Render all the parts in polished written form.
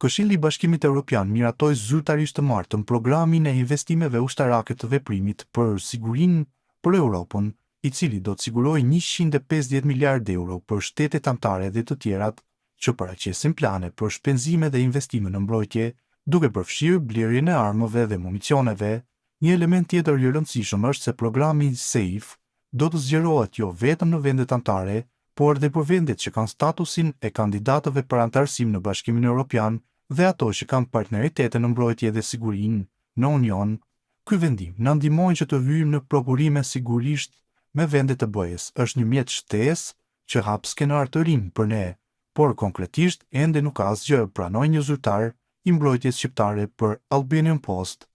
Këshilli i Bashkimit Evropian miratoi zyrtarisht të martën programin e investimeve ushtarake të veprimit për sigurinë për Europën, i cili do të sigurojë 150 miliardë euro për shtetet anëtare dhe të tjerat që paraqesin plane për shpenzime dhe investime në mbrojtje, duke përfshirë blerjen e armëve dhe municioneve. Një element tjetër i rëndësishëm është se programi SAFE do të zgjerohet jo vetëm në vendet anëtare, por dhe për vendet që kanë statusin e kandidatëve për anëtarësim në Bashkimin Evropian dhe ato që kanë partneritete në mbrojtje dhe sigurinë në Union. Ky vendim na ndihmon që të hyjmë në prokurime sigurisht me vendet e BE-s. Është një mjet shtesë që hap skenar të rinj për ne, por konkretisht ende nuk ka asgjë, pranoi një zyrtar i mbrojtjes shqiptare për Albanian Post.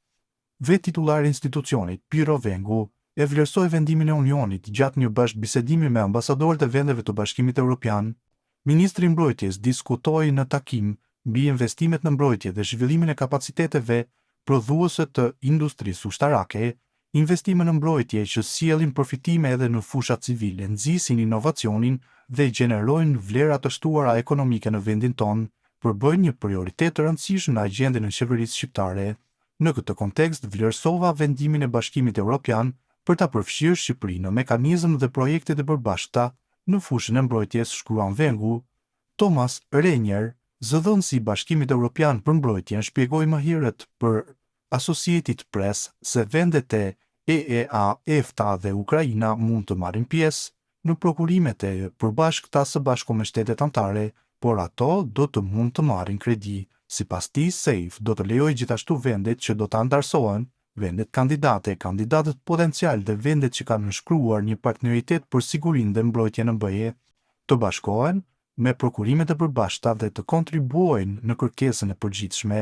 Vetë titulari i institucionit, Piro Vengu, e vlerësoi vendimin e Unionit gjatë një bashkëbisedimi me ambasadorët e vendeve të Bashkimit Evropian. Ministri i Mbrojtjes diskutoi në takim mbi investimet në mbrojtje dhe zhvillimin e kapaciteteve prodhuese të industrisë ushtarake, investime në mbrojtje që sjellin përfitime edhe në fusha civile, nxisin inovacionin dhe gjenerojnë vlera të shtuara ekonomike në vendin tonë, përbëjnë një prioritet të rëndësishëm në agjendën e qeverisë shqiptare. Në këtë kontekst vlerësova vendimin e Bashkimit Evropian për ta përfshirë Shqipërinë në mekanizëm dhe projektet e përbashkëta në fushën e mbrojtjes, shkruan Vengu. Thomas Renier, zëdhënësi i Bashkimit Evropian për mbrojtjen, shpjegoi më herët për Associated Press se vendet e EEA, EFTA dhe Ukraina mund të marrin pjesë në prokurimet e përbashkëta së bashku me shtetet anëtare, por ato do të mund të marrin kredi. Sipas tij, SAFE do të lejojë gjithashtu vendet që do të anëtarësohen, vendet kandidate, kandidatët potencial dhe vendet që kanë nënshkruar një partneritet për sigurinë dhe mbrojtjen në BE, të bashkohen me prokurimet e përbashkëta dhe të kontribuojnë në kërkesën e përgjithshme.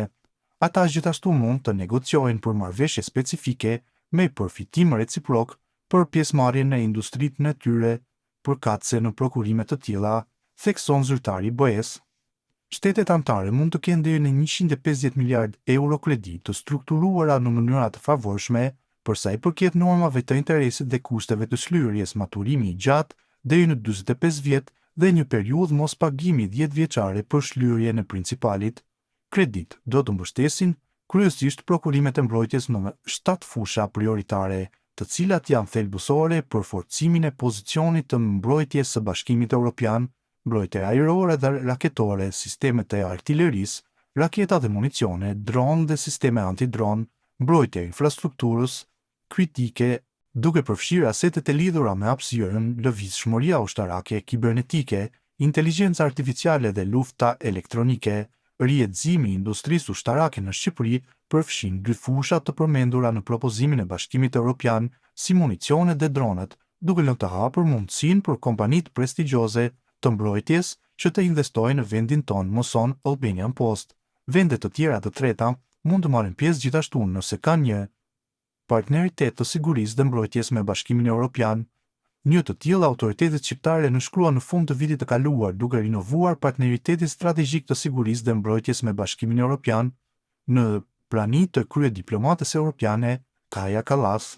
Ata gjithashtu mund të negociojnë për marrëveshje specifike me përfitim reciprok për pjesëmarrjen në industritë e tyre përkatëse në prokurime të tilla, thekson zyrtari i BE-s. Shtetet anëtare mund të kenë deri në 150 miliardë euro kredi të strukturuara në mënyra të favorshme për sa i përket normave të interesit dhe kushteve të shlyerjes, maturimi i gjatë deri në 45 vjet dhe një periudhë mospagimi 10 vjeçare për shlyerjen e principalit. Kredit do të mbështesin kryesisht prokurimet e mbrojtjes në 7 fusha prioritare, të cilat janë thelbësore për forcimin e pozicionit të mbrojtjes së Bashkimit Evropian, mbrojtje ajrore dhe raketore, sistemet e artillerisë, raketa dhe municione, dronë dhe sisteme antidron, mbrojtje e infrastrukturës kritike, duke përfshirë asetet e lidhura me hapësirën, lëvizshmëria ushtarake, kibernetike, inteligjenca artificiale dhe lufta elektronike. Rihetëzimi i industrisë ushtarake në Shqipëri përfshin 2 fusha të përmendura në propozimin e Bashkimit Evropian, si municionet dhe dronët, duke lënë të hapur mundësinë për kompanitë prestigjioze të mbrojtjes që të investojnë në vendin tonë, mëson Albanian Post. Vendet të tjera të treta mund të marrin pjesë gjithashtu nëse kanë një partneritet të sigurisë dhe mbrojtjes me Bashkimin Evropian. Një të tillë autoritetet shqiptare nënshkruan në fund të vitit të kaluar duke rinovuar partneritetin strategjik të sigurisë dhe mbrojtjes me Bashkimin Evropian në prani të kryediplomates europiane Kaja Kallas.